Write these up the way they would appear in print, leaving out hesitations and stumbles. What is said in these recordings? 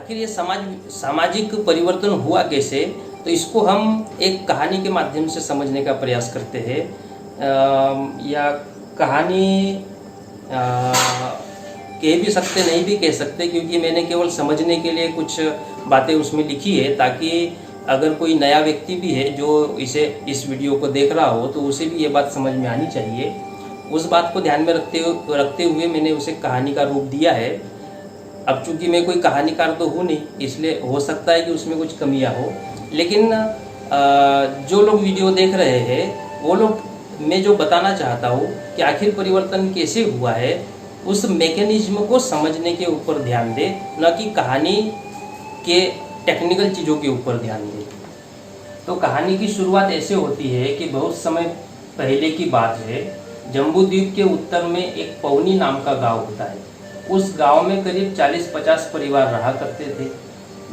आखिर ये सामाजिक परिवर्तन हुआ कैसे, तो इसको हम एक कहानी के माध्यम से समझने का प्रयास करते हैं। या कहानी कह भी सकते, नहीं भी कह सकते, क्योंकि मैंने केवल समझने के लिए कुछ बातें उसमें लिखी है, ताकि अगर कोई नया व्यक्ति भी है जो इस वीडियो को देख रहा हो तो उसे भी ये बात समझ में आनी चाहिए। उस बात को ध्यान में रखते हुए मैंने उसे कहानी का रूप दिया है। अब चूंकि मैं कोई कहानीकार तो हूँ नहीं, इसलिए हो सकता है कि उसमें कुछ कमियां हो, लेकिन जो लोग वीडियो देख रहे हैं वो लोग, मैं जो बताना चाहता हूँ कि आखिर परिवर्तन कैसे हुआ है, उस मैकेनिज्म को समझने के ऊपर ध्यान दे, न कि कहानी के टेक्निकल चीज़ों के ऊपर ध्यान दे। तो कहानी की शुरुआत ऐसे होती है कि बहुत समय पहले की बात है। जम्बूद्वीप के उत्तर में एक पवनी नाम का गांव होता है। उस गांव में करीब 40-50 परिवार रहा करते थे।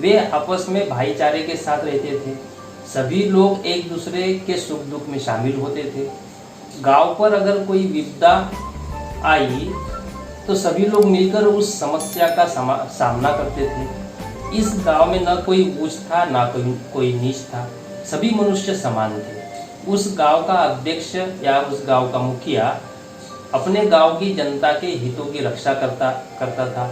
वे आपस में भाईचारे के साथ रहते थे। सभी लोग एक दूसरे के सुख दुख में शामिल होते थे। गांव पर अगर कोई विपदा आई तो सभी लोग मिलकर उस समस्या का सामना करते थे। इस गांव में न कोई ऊंच था, ना कोई नीच था, सभी मनुष्य समान थे। उस गांव का अध्यक्ष या उस गांव का मुखिया अपने गांव की जनता के हितों की रक्षा करता था।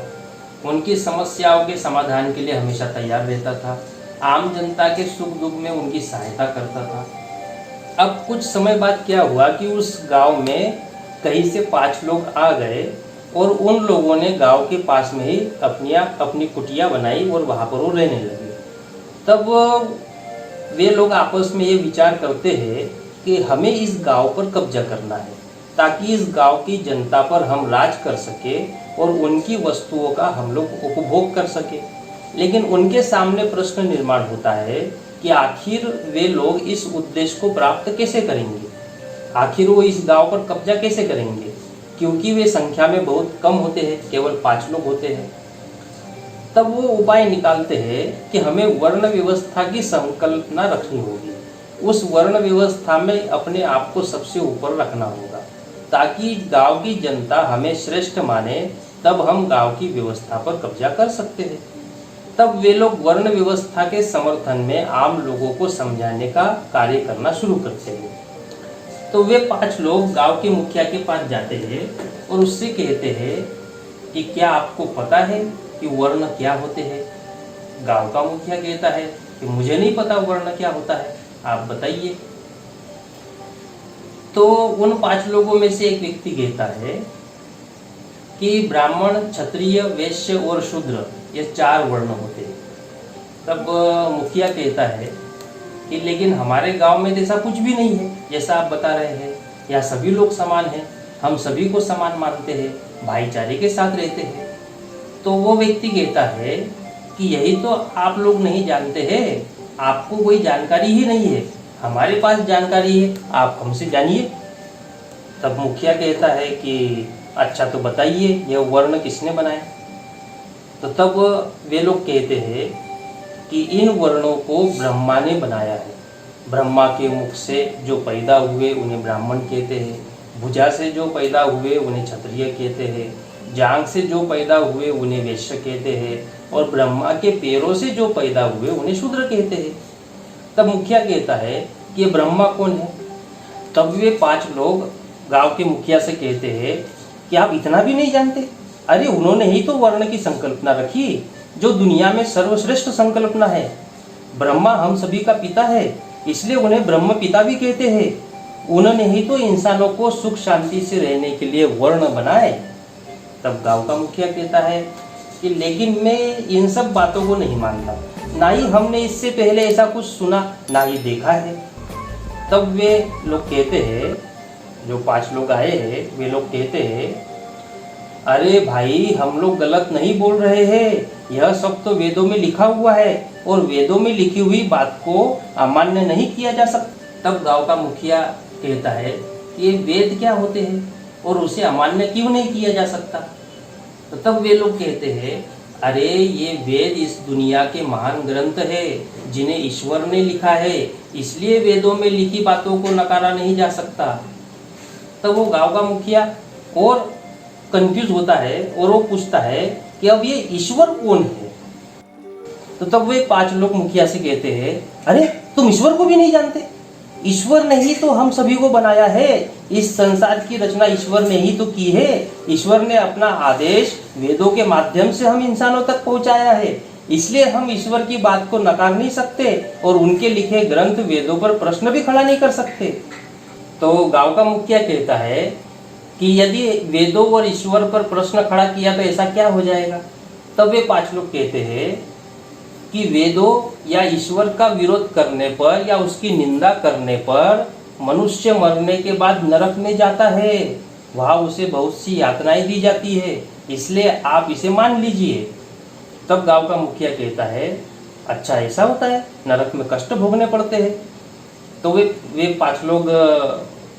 उनकी समस्याओं के समाधान के लिए हमेशा तैयार रहता था। आम जनता के सुख दुख में उनकी सहायता करता था। अब कुछ समय बाद क्या हुआ कि उस गांव में कहीं से 5 लोग आ गए और उन लोगों ने गांव के पास में ही अपनी कुटिया बनाई और वहां पर वो रहने लगे। तब वे लोग आपस में ये विचार करते हैं कि हमें इस गांव पर कब्जा करना है, ताकि इस गांव की जनता पर हम राज कर सके और उनकी वस्तुओं का हम लोग उपभोग कर सके। लेकिन उनके सामने प्रश्न निर्माण होता है कि आखिर वे लोग इस उद्देश्य को प्राप्त कैसे करेंगे, आखिर वो इस गांव पर कब्जा कैसे करेंगे, क्योंकि वे संख्या में बहुत कम होते हैं, केवल 5 लोग होते हैं। तब वो उपाय निकालते हैं कि हमें वर्ण व्यवस्था की संकल्पना रखनी होगी। उस वर्ण व्यवस्था में अपने आप को सबसे ऊपर रखना होगा, ताकि गांव की जनता हमें श्रेष्ठ माने, तब हम गांव की व्यवस्था पर कब्जा कर सकते हैं। तब वे लोग वर्ण व्यवस्था के समर्थन में आम लोगों को समझाने का कार्य करना शुरू करते हैं। तो वे 5 लोग गांव के मुखिया के पास जाते हैं और उससे कहते हैं कि क्या आपको पता है कि वर्ण क्या होते हैं? गांव का मुखिया कहता है कि मुझे नहीं पता वर्ण क्या होता है, आप बताइए। तो उन 5 लोगों में से एक व्यक्ति कहता है कि ब्राह्मण, क्षत्रिय, वैश्य और शूद्र, ये 4 वर्ण होते हैं। तब मुखिया कहता है कि लेकिन हमारे गांव में ऐसा कुछ भी नहीं है जैसा आप बता रहे हैं। यहाँ सभी लोग समान हैं, हम सभी को समान मानते हैं, भाईचारे के साथ रहते हैं। तो वो व्यक्ति कहता है कि यही तो आप लोग नहीं जानते हैं, आपको कोई जानकारी ही नहीं है, हमारे पास जानकारी है, आप हमसे जानिए। तब मुखिया कहता है कि अच्छा तो बताइए, यह वर्ण किसने बनाए? तो तब वे लोग कहते हैं कि इन वर्णों को ब्रह्मा ने बनाया है। ब्रह्मा के मुख से जो पैदा हुए उन्हें ब्राह्मण कहते हैं, भुजा से जो पैदा हुए उन्हें क्षत्रिय कहते हैं, जांघ से जो पैदा हुए उन्हें वैश्य कहते हैं, और ब्रह्मा के पैरों से जो पैदा हुए उन्हें शूद्र कहते हैं। तब मुखिया कहता है कि ये ब्रह्मा कौन है? तब वे 5 लोग गांव के मुखिया से कहते हैं कि आप इतना भी नहीं जानते? अरे उन्होंने ही तो वर्ण की संकल्पना रखी, जो दुनिया में सर्वश्रेष्ठ संकल्पना है। ब्रह्मा हम सभी का पिता है, इसलिए उन्हें ब्रह्म पिता भी कहते हैं। उन्होंने ही तो इंसानों को सुख शांति से रहने के लिए वर्ण बनाए। तब गांव का मुखिया कहता है कि लेकिन मैं इन सब बातों को नहीं मानता, ना ही हमने इससे पहले ऐसा कुछ सुना, ना ही देखा है। तब वे लोग कहते हैं, जो 5 लोग आए हैं, वे लोग कहते हैं अरे भाई, हम लोग गलत नहीं बोल रहे हैं, यह सब तो वेदों में लिखा हुआ है और वेदों में लिखी हुई बात को अमान्य नहीं किया जा सकता। तब गांव का मुखिया कहता है कि ये वेद क्या होते हैं और उसे अमान्य क्यों नहीं किया जा सकता? तो तब वे लोग कहते हैं अरे ये वेद इस दुनिया के महान ग्रंथ है जिन्हें ईश्वर ने लिखा है, इसलिए वेदों में लिखी बातों को नकारा नहीं जा सकता। तब वो गांव का मुखिया और कंफ्यूज होता है और वो पूछता है कि अब ये ईश्वर कौन है? तो तब वे 5 लोग मुखिया से कहते हैं, अरे तुम ईश्वर को भी नहीं जानते? ईश्वर ने ही तो हम सभी को बनाया है, इस संसार की रचना ईश्वर ने ही तो की है। ईश्वर ने अपना आदेश वेदों के माध्यम से हम इंसानों तक पहुंचाया है, इसलिए हम ईश्वर की बात को नकार नहीं सकते और उनके लिखे ग्रंथ वेदों पर प्रश्न भी खड़ा नहीं कर सकते। तो गांव का मुखिया कहता है कि यदि वेदों और ईश्वर पर प्रश्न खड़ा किया तो ऐसा क्या हो जाएगा? तब वे 5 लोग कहते हैं कि वेदों या ईश्वर का विरोध करने पर या उसकी निंदा करने पर मनुष्य मरने के बाद नरक में जाता है, वहां उसे बहुत सी यातनाएं दी जाती है, इसलिए आप इसे मान लीजिए। तब गांव का मुखिया कहता है, अच्छा ऐसा होता है, नरक में कष्ट भोगने पड़ते हैं। तो वे 5 लोग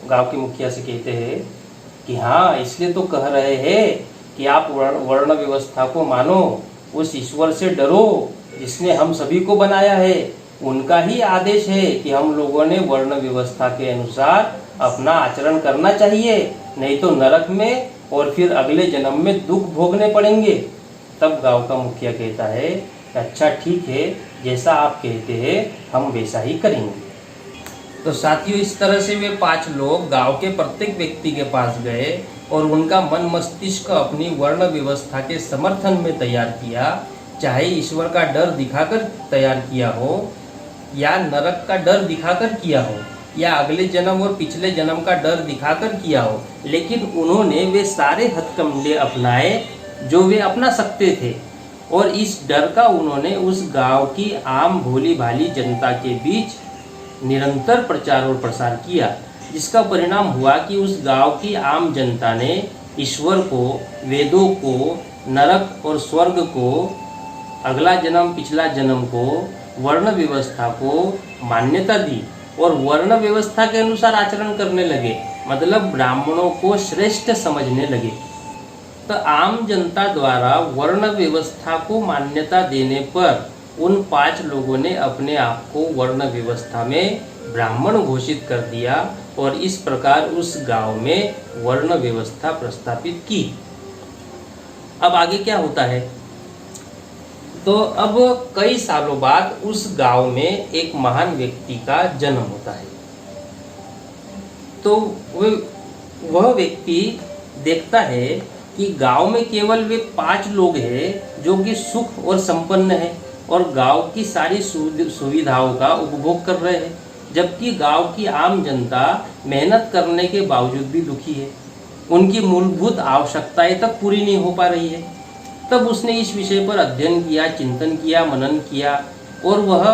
गांव के मुखिया से कहते हैं कि हाँ, इसलिए तो कह रहे हैं कि आप वर्ण व्यवस्था को मानो, उस ईश्वर से डरो जिसने हम सभी को बनाया है। उनका ही आदेश है कि हम लोगों ने वर्ण व्यवस्था के अनुसार अपना आचरण करना चाहिए, नहीं तो नरक में और फिर अगले जन्म में दुख भोगने पड़ेंगे। तब गांव का मुखिया कहता है, अच्छा ठीक है, जैसा आप कहते हैं हम वैसा ही करेंगे। तो साथियों, इस तरह से वे 5 लोग गांव के प्रत्येक व्यक्ति के पास गए और उनका मन मस्तिष्क अपनी वर्ण व्यवस्था के समर्थन में तैयार किया, चाहे ईश्वर का डर दिखाकर तैयार किया हो या नरक का डर दिखाकर किया हो या अगले जन्म और पिछले जन्म का डर दिखाकर किया हो, लेकिन उन्होंने वे सारे हथकंडे अपनाए जो वे अपना सकते थे और इस डर का उन्होंने उस गांव की आम भोली भाली जनता के बीच निरंतर प्रचार और प्रसार किया, जिसका परिणाम हुआ कि उस गांव की आम जनता ने ईश्वर को, वेदों को, नरक और स्वर्ग को, अगला जन्म पिछला जन्म को, वर्ण व्यवस्था को मान्यता दी और वर्ण व्यवस्था के अनुसार आचरण करने लगे, मतलब ब्राह्मणों को श्रेष्ठ समझने लगे। तो आम जनता द्वारा वर्ण व्यवस्था को मान्यता देने पर उन 5 लोगों ने अपने आप को वर्ण व्यवस्था में ब्राह्मण घोषित कर दिया और इस प्रकार उस गांव में वर्ण व्यवस्था प्रस्थापित की। अब आगे क्या होता है? तो अब कई सालों बाद उस गांव में एक महान व्यक्ति का जन्म होता है। तो वह व्यक्ति देखता है कि गांव में केवल वे 5 लोग हैं जो कि सुख और संपन्न है और गांव की सारी सुविधाओं का उपभोग कर रहे हैं, जबकि गांव की आम जनता मेहनत करने के बावजूद भी दुखी है, उनकी मूलभूत आवश्यकताएं तक पूरी नहीं हो पा रही है। तब उसने इस विषय पर अध्ययन किया, चिंतन किया, मनन किया और वह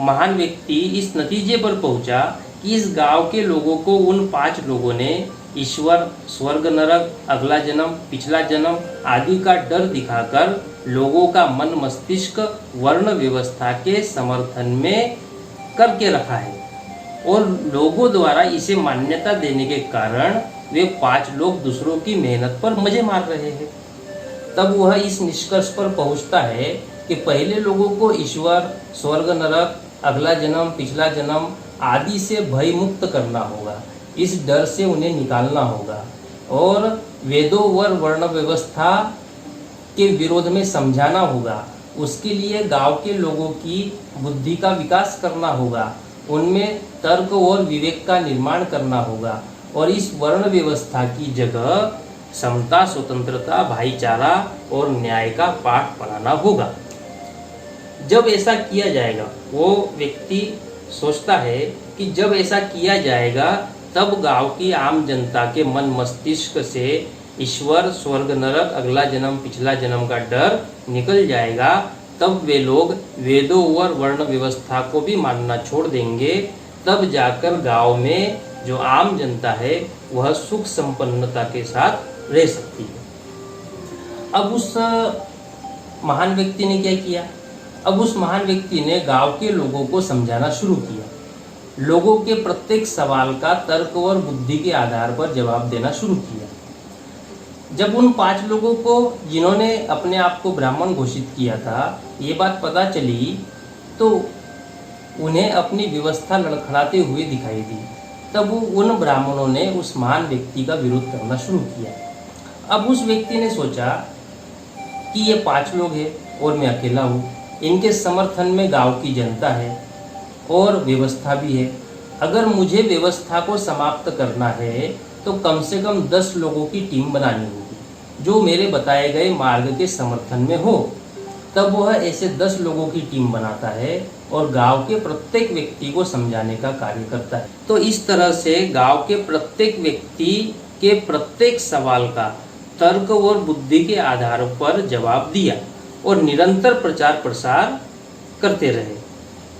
महान व्यक्ति इस नतीजे पर पहुंचा कि इस गांव के लोगों को उन 5 लोगों ने ईश्वर, स्वर्ग, नरक, अगला जन्म, पिछला जन्म आदि का डर दिखाकर लोगों का मन मस्तिष्क वर्ण व्यवस्था के समर्थन में करके रखा है और लोगों द्वारा इसे मान्यता देने के कारण वे 5 लोग दूसरों की मेहनत पर मजे मार रहे हैं। तब वह इस निष्कर्ष पर पहुंचता है कि पहले लोगों को ईश्वर, स्वर्ग, नरक, अगला जन्म, पिछला जन्म आदि से भय मुक्त करना होगा, इस डर से उन्हें निकालना होगा और वेदों व वर्ण व्यवस्था के विरोध में समझाना होगा। उसके लिए गांव के लोगों की बुद्धि का विकास करना होगा, उनमें तर्क और विवेक का निर्माण करना होगा और इस वर्ण व्यवस्था की जगह समता, स्वतंत्रता, भाईचारा और न्याय का पाठ पढ़ाना होगा। जब ऐसा किया जाएगा, वो व्यक्ति सोचता है कि जब ऐसा किया जाएगा तब गांव की आम जनता के मन मस्तिष्क से ईश्वर, स्वर्ग, नरक, अगला जन्म, पिछला जन्म का डर निकल जाएगा। तब वे लोग वेदों और वर्ण व्यवस्था को भी मानना छोड़ देंगे। तब जाकर गांव में जो आम जनता है वह सुख संपन्नता के साथ रह सकती है। अब उस महान व्यक्ति ने क्या किया? अब उस महान व्यक्ति ने गांव के लोगों को समझाना शुरू किया, लोगों के प्रत्येक सवाल का तर्क और बुद्धि के आधार पर जवाब देना शुरू किया। जब उन 5 लोगों को, जिन्होंने अपने आप को ब्राह्मण घोषित किया था, ये बात पता चली तो उन्हें अपनी व्यवस्था लड़खड़ाते हुए दिखाई दी। तब उन ब्राह्मणों ने उस महान व्यक्ति का विरोध करना शुरू किया। अब उस व्यक्ति ने सोचा कि ये 5 लोग हैं और मैं अकेला हूँ, इनके समर्थन में गांव की जनता है और व्यवस्था भी है। अगर मुझे व्यवस्था को समाप्त करना है तो कम से कम 10 लोगों की टीम बनानी होगी जो मेरे बताए गए मार्ग के समर्थन में हो। तब वह ऐसे 10 लोगों की टीम बनाता है और गांव के प्रत्येक व्यक्ति को समझाने का कार्य करता है। तो इस तरह से गांव के प्रत्येक व्यक्ति के प्रत्येक सवाल का तर्क और बुद्धि के आधार पर जवाब दिया और निरंतर प्रचार प्रसार करते रहे।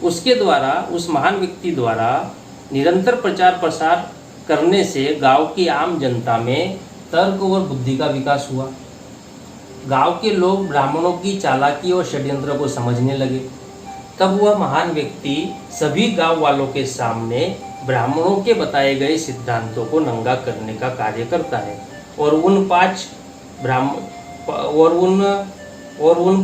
उसके द्वारा, उस महान व्यक्ति द्वारा निरंतर प्रचार प्रसार करने से गांव की आम जनता में तर्क और बुद्धि का विकास हुआ। गांव के लोग ब्राह्मणों की चालाकी और षड्यंत्र को समझने लगे। तब वह महान व्यक्ति सभी गांव वालों के सामने ब्राह्मणों के बताए गए सिद्धांतों को नंगा करने का कार्य करता है और उन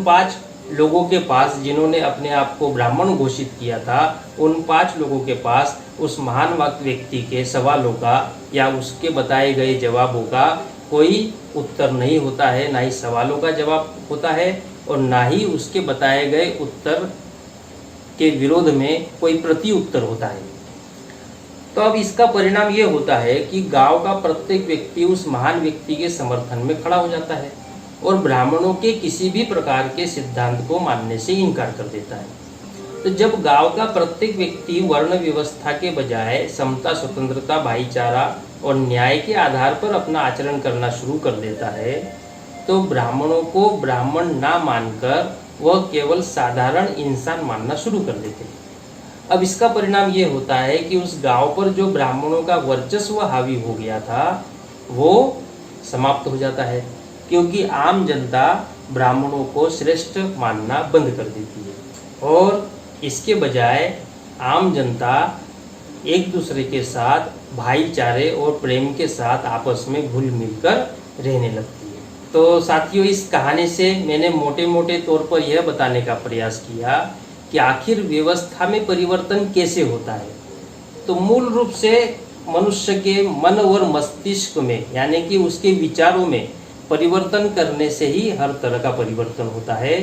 पांच लोगों के पास जिन्होंने अपने आप को ब्राह्मण घोषित किया था, उन 5 लोगों के पास उस महान व्यक्ति के सवालों का या उसके बताए गए जवाबों का कोई उत्तर नहीं होता है, ना ही सवालों का जवाब होता है और ना ही उसके बताए गए उत्तर के विरोध में कोई प्रति उत्तर होता है। तो अब इसका परिणाम ये होता है कि गांव का प्रत्येक व्यक्ति उस महान व्यक्ति के समर्थन में खड़ा हो जाता है और ब्राह्मणों के किसी भी प्रकार के सिद्धांत को मानने से इनकार कर देता है। तो जब गांव का प्रत्येक व्यक्ति वर्ण व्यवस्था के बजाय समता, स्वतंत्रता, भाईचारा और न्याय के आधार पर अपना आचरण करना शुरू कर देता है तो ब्राह्मणों को ब्राह्मण ना मानकर वह केवल साधारण इंसान मानना शुरू कर देते हैं। अब इसका परिणाम ये होता है कि उस गांव पर जो ब्राह्मणों का वर्चस्व हावी हो गया था वो समाप्त हो जाता है, क्योंकि आम जनता ब्राह्मणों को श्रेष्ठ मानना बंद कर देती है और इसके बजाय आम जनता एक दूसरे के साथ भाईचारे और प्रेम के साथ आपस में घुल मिलकर रहने लगती है। तो साथियों, इस कहानी से मैंने मोटे मोटे तौर पर यह बताने का प्रयास किया कि आखिर व्यवस्था में परिवर्तन कैसे होता है। तो मूल रूप से मनुष्य के मन और मस्तिष्क में, यानी कि उसके विचारों में परिवर्तन करने से ही हर तरह का परिवर्तन होता है।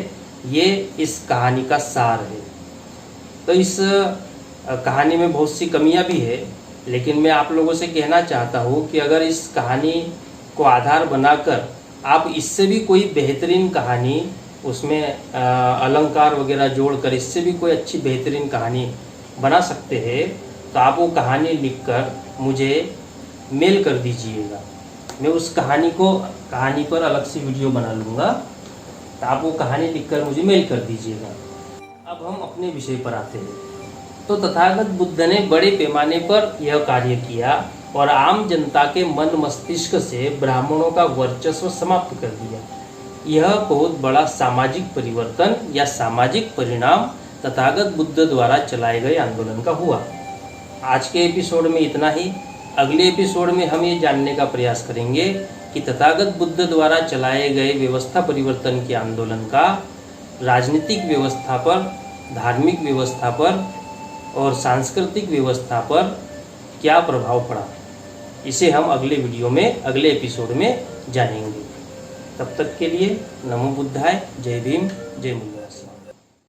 ये इस कहानी का सार है। तो इस कहानी में बहुत सी कमियां भी है, लेकिन मैं आप लोगों से कहना चाहता हूँ कि अगर इस कहानी को आधार बनाकर आप इससे भी कोई बेहतरीन कहानी, उसमें अलंकार वगैरह जोड़कर इससे भी कोई अच्छी बेहतरीन कहानी बना सकते हैं, तो आप वो कहानी लिखकर मुझे मेल कर दीजिएगा। मैं उस कहानी पर अलग से वीडियो बना लूँगा, तो आप वो कहानी लिखकर मुझे मेल कर दीजिएगा। अब हम अपने विषय पर आते हैं। तो तथागत बुद्ध ने बड़े पैमाने पर यह कार्य किया और आम जनता के मन मस्तिष्क से ब्राह्मणों का वर्चस्व समाप्त कर दिया। यह बहुत बड़ा सामाजिक परिवर्तन या सामाजिक परिणाम तथागत बुद्ध द्वारा चलाए गए आंदोलन का हुआ। आज के एपिसोड में इतना ही। अगले एपिसोड में हम ये जानने का प्रयास करेंगे कि तथागत बुद्ध द्वारा चलाए गए व्यवस्था परिवर्तन के आंदोलन का राजनीतिक व्यवस्था पर, धार्मिक व्यवस्था पर और सांस्कृतिक व्यवस्था पर क्या प्रभाव पड़ा। इसे हम अगले वीडियो में, अगले एपिसोड में जानेंगे। तब तक के लिए नमो बुद्धाय, जय भीम, जय मुनिराज।